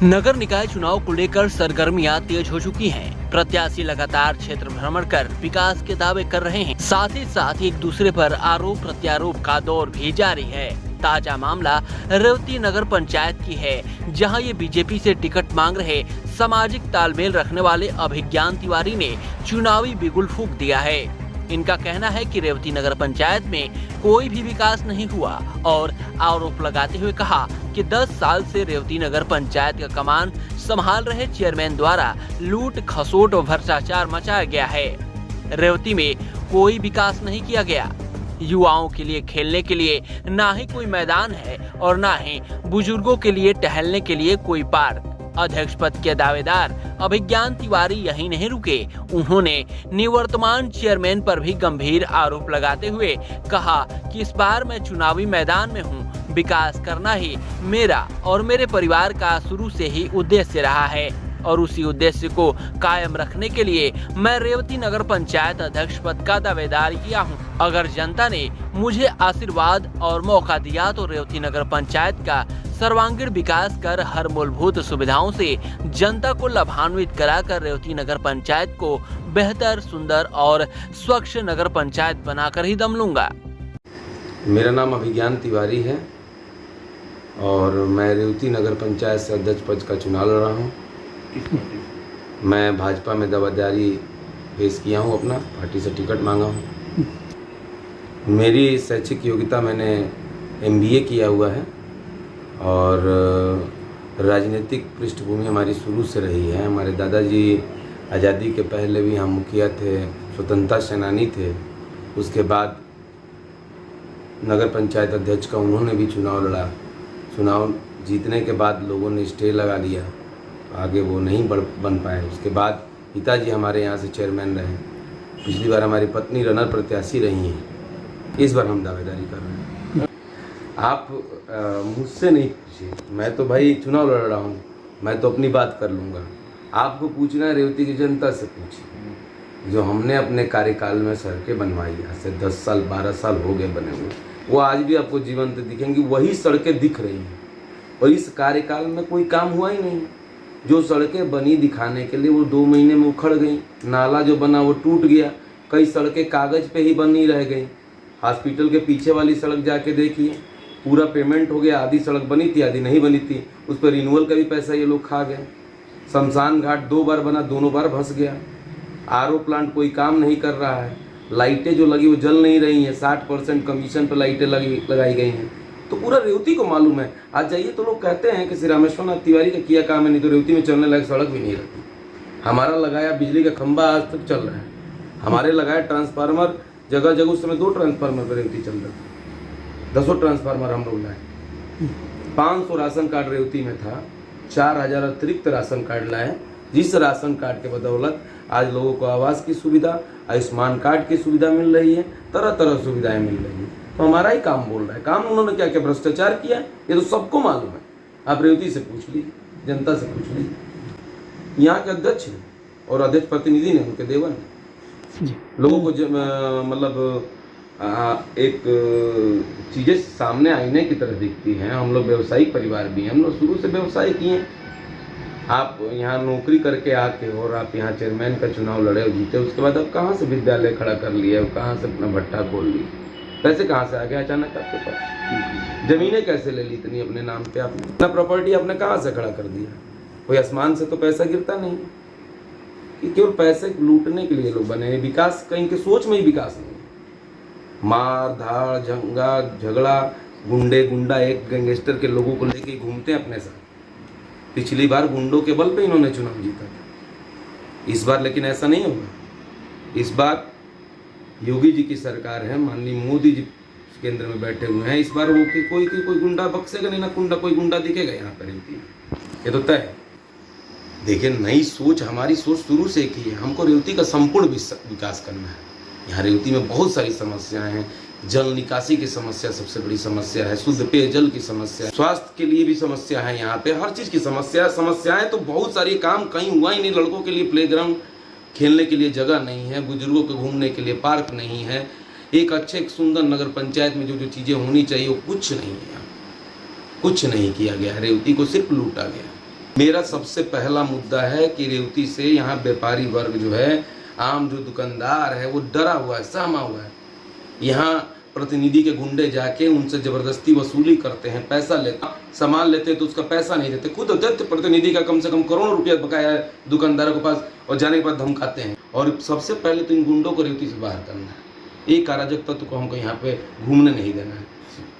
नगर निकाय चुनाव को लेकर सरगर्मियां तेज हो चुकी हैं। प्रत्याशी लगातार क्षेत्र भ्रमण कर विकास के दावे कर रहे हैं। साथ ही साथ एक दूसरे पर आरोप प्रत्यारोप का दौर भी जारी है। ताजा मामला रेवती नगर पंचायत की है, जहां ये बीजेपी से टिकट मांग रहे सामाजिक तालमेल रखने वाले अभिज्ञान तिवारी ने चुनावी बिगुल फूंक दिया है। इनका कहना है कि रेवती नगर पंचायत में कोई भी विकास नहीं हुआ और आरोप लगाते हुए कहा कि 10 साल से रेवती नगर पंचायत का कमान संभाल रहे चेयरमैन द्वारा लूट खसोट और भ्रष्टाचार मचाया गया है। रेवती में कोई विकास नहीं किया गया। युवाओं के लिए खेलने के लिए ना ही कोई मैदान है और ना ही बुजुर्गों के लिए टहलने के लिए कोई पार्क। अध्यक्ष पद के दावेदार अभिज्ञान तिवारी यही नहीं रुके, उन्होंने निवर्तमान चेयरमैन पर भी गंभीर आरोप लगाते हुए कहा कि इस बार मैं चुनावी मैदान में हूं। विकास करना ही मेरा और मेरे परिवार का शुरू से ही उद्देश्य रहा है और उसी उद्देश्य को कायम रखने के लिए मैं रेवती नगर पंचायत अध्यक्ष पद का दावेदार किया हूं। अगर जनता ने मुझे आशीर्वाद और मौका दिया तो रेवती नगर पंचायत का सर्वांगीण विकास कर हर मूलभूत सुविधाओं से जनता को लाभान्वित कराकर रेवती नगर पंचायत को बेहतर, सुंदर और स्वच्छ नगर पंचायत बनाकर ही दम लूंगा। मेरा नाम अभिज्ञान तिवारी है और मैं रेवती नगर पंचायत से अध्यक्ष पद का चुनाव लड़ रहा हूँ। मैं भाजपा में दावेदारी पेश किया हूँ, अपना पार्टी से टिकट मांगा हूँ। मेरी शैक्षिक योग्यता, मैंने MBA किया हुआ है और राजनीतिक पृष्ठभूमि हमारी शुरू से रही है। हमारे दादाजी आज़ादी के पहले भी हम मुखिया थे, स्वतंत्रता सेनानी थे। उसके बाद नगर पंचायत अध्यक्ष का उन्होंने भी चुनाव लड़ा। चुनाव जीतने के बाद लोगों ने स्टे लगा दिया, आगे वो नहीं बन पाए। उसके बाद पिताजी हमारे यहाँ से चेयरमैन रहे। पिछली बार हमारी पत्नी रनर प्रत्याशी रही हैं। इस बार हम दावेदारी कर रहे हैं। आप मुझसे नहीं पूछिए, मैं तो भाई चुनाव लड़ रहा हूँ, मैं तो अपनी बात कर लूँगा। आपको पूछना है रेवती की जनता से पूछिए। जो हमने अपने कार्यकाल में सड़कें बनवाई, आज से 10 साल 12 साल हो गए बने हुए, वो आज भी आपको जीवंत दिखेंगी। वही सड़कें दिख रही हैं और इस कार्यकाल में कोई काम हुआ ही नहीं। जो सड़कें बनी दिखाने के लिए वो 2 महीने में उखड़ गई। नाला जो बना वो टूट गया। कई सड़कें कागज़ पे ही बनी रह गई। हॉस्पिटल के पीछे वाली सड़क जाके देखिए, पूरा पेमेंट हो गया, आधी सड़क बनी थी, आधी नहीं बनी थी। उस पर रिन्यूअल का भी पैसा ये लोग खा गए। शमशान घाट 2 बार बना, दोनों बार धंस गया। RO प्लांट कोई काम नहीं कर रहा है। लाइटें जो लगी वो जल नहीं रही हैं। 60% कमीशन पर लाइटें लगाई गई हैं। तो पूरा रेवती को मालूम है। आज जाइए तो लोग कहते हैं कि श्री रामेश्वर नाथ तिवारी का किया काम है, नहीं तो रेवती में चलने लायक सड़क भी नहीं रहती। हमारा लगाया बिजली का खंभा आज तक चल रहा है। हमारे लगाया ट्रांसफार्मर, जगह जगह उस समय 2 ट्रांसफार्मर पर रेवती चल रहा था। 10 ट्रांसफार्मर हम लोग लाए। 500 राशन कार्ड रेवती में था, 4000 अतिरिक्त राशन कार्ड लाए। जिस राशन कार्ड के बदौलत आज लोगों को आवास की सुविधा, आयुष्मान कार्ड की सुविधा मिल रही है, तरह तरह सुविधाएं मिल रही हैं। तो हमारा ही काम बोल रहा है। काम उन्होंने क्या क्या भ्रष्टाचार किया, ये तो सबको मालूम है। आप रेवती से पूछ लीजिए, जनता से पूछ लीजिए। यहाँ के अध्यक्ष हैं और अध्यक्ष प्रतिनिधि ने, उनके देवर हैं। लोगों को मतलब एक चीज़ें सामने आईने की तरह दिखती हैं। हम लोग व्यवसायिक परिवार भी हैं, हम लोग शुरू से व्यवसाय किए हैं। आप यहाँ नौकरी करके आके और आप यहाँ चेयरमैन का चुनाव लड़े और जीते, उसके बाद आप कहाँ से विद्यालय खड़ा कर लिए और कहाँ से अपना भट्टा खोल लिए? पैसे कहाँ से आ गए अचानक आपके पास? जमीनें कैसे ले ली इतनी अपने नाम पे? आपने अपना प्रॉपर्टी आपने कहाँ से खड़ा कर दिया? कोई आसमान से तो पैसा गिरता नहीं कि केवल पैसे लूटने के लिए लोग बने। विकास कहीं के सोच में ही विकास नहीं। मार धाड़, झंगा झगड़ा, गुंडा एक गैंगस्टर के लोगों को लेके घूमते हैं अपने साथ। पिछली बार गुंडों के बल पे इन्होंने चुनाव जीता था। इस बार लेकिन ऐसा नहीं होगा। इस बार योगी जी की सरकार है, माननीय मोदी जी केंद्र में बैठे हुए हैं। इस बार वो कोई गुंडा बख्शेगा नहीं, ना कोई गुंडा दिखेगा यहाँ पर। ये तो तय है। देखिए, नई सोच, हमारी सोच शुरू से एक ही है। हमको रेवती का संपूर्ण विकास करना है। यहाँ रेवती में बहुत सारी समस्याएं हैं। जल निकासी की समस्या सबसे बड़ी समस्या है, शुद्ध पेयजल की समस्या, स्वास्थ्य के लिए भी समस्या है। यहाँ पे हर चीज़ की समस्याएं तो बहुत सारी। काम कहीं हुआ ही नहीं। लड़कों के लिए प्लेग्राउंड, खेलने के लिए जगह नहीं है, बुजुर्गों के घूमने के लिए पार्क नहीं है। एक अच्छे एक सुंदर नगर पंचायत में जो चीज़ें होनी चाहिए वो कुछ नहीं है। कुछ नहीं किया गया। रेवती को सिर्फ लूटा गया। मेरा सबसे पहला मुद्दा है कि रेवती से यहाँ व्यापारी वर्ग जो है, आम जो दुकानदार है, वो डरा हुआ है, सहमा हुआ है। यहाँ प्रतिनिधि के गुंडे जाके उनसे जबरदस्ती वसूली करते हैं, पैसा लेते, सामान लेते तो उसका पैसा नहीं देते। खुद अध्यक्ष प्रतिनिधि का कम से कम करोड़ों रुपया बकाया है दुकानदारों के पास, और जाने के बाद धमकाते हैं। और सबसे पहले तो इन गुंडों को रेवती से बाहर करना है। एक अराजक तत्व को हमको यहाँ पे घूमने नहीं देना है।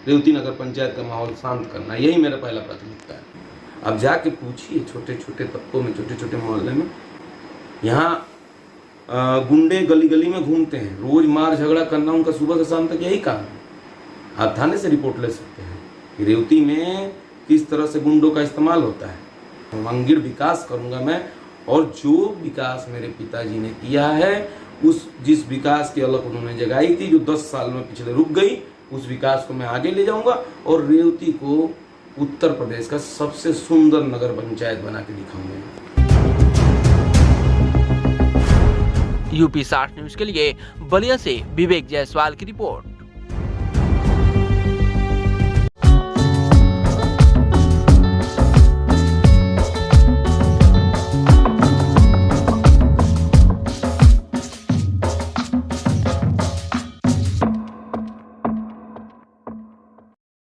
रेवती नगर पंचायत का माहौल शांत करना, यही मेरा पहला प्राथमिकता है। अब जाके पूछिए छोटे छोटे तबकों में, छोटे छोटे मोहल्ले में, यहाँ गुंडे गली गली में घूमते हैं, रोज मार झगड़ा करना उनका सुबह से शाम तक यही काम है। आप थाने से रिपोर्ट ले सकते हैं कि रेवती में किस तरह से गुंडों का इस्तेमाल होता है। सर्वांगीण विकास करूंगा मैं, और जो विकास मेरे पिताजी ने किया है, उस जिस विकास की अलग उन्होंने जगाई थी, जो 10 साल में पिछले रुक गई, उस विकास को मैं आगे ले जाऊंगा और रेवती को उत्तर प्रदेश का सबसे सुंदर नगर पंचायत बना के दिखाऊंगा। यूपी 60 न्यूज के लिए बलिया से विवेक जायसवाल की रिपोर्ट।